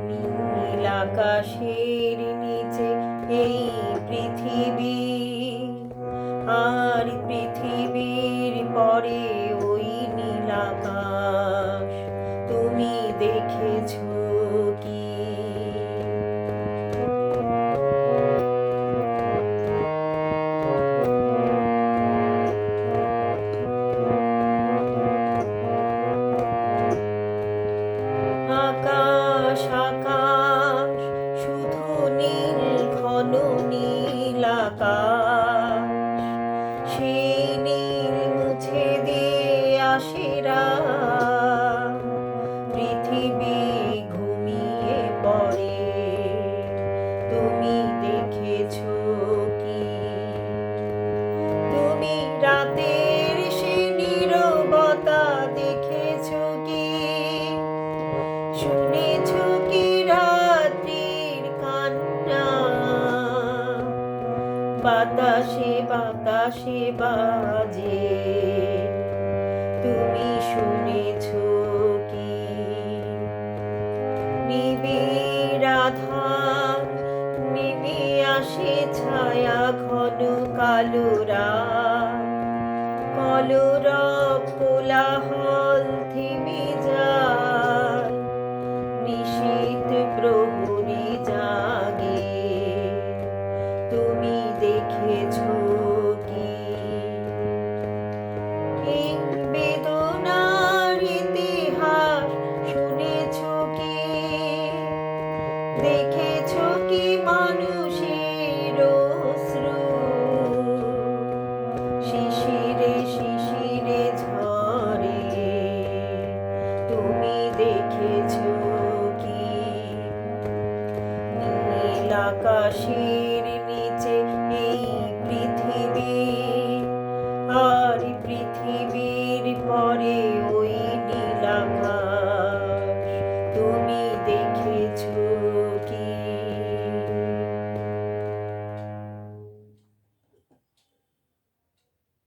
নীল আকাশের নিচে এই পৃথিবী, আর পৃথিবীর পরে ওই নীল আকাশ তুমি দেখেছো কি? আকাশ আকাশ শুধু নীল, ঘন নীল আকাশ, সেই নীল মুছে দিয়ে আসে রাত, পৃথিবী ঘুমিয়ে পড়ে, তুমি দেখেছো কি? তুমি রাতের সে নীরবতা দেখেছো কি? শুনেছো কি রাত্রির কান্না? বাতাসে বাতাসে বাজে, তুমি শুনেছো কি? নিবিড় আধার নেমে আসে, ছায়া ঘন কালো রাত, কলরব কোলাহল থেমে যায়, নিশীথ প্রহরী জাগে, তুমি দেখেছো কি? এই বেদনার ইতিহাস শুনেছো কি? দেখেছো কি মানুষের অশ্রু শিশিরে শিশিরে ঝরে, তুমি দেখেছো কি? নীল আকাশের নিচে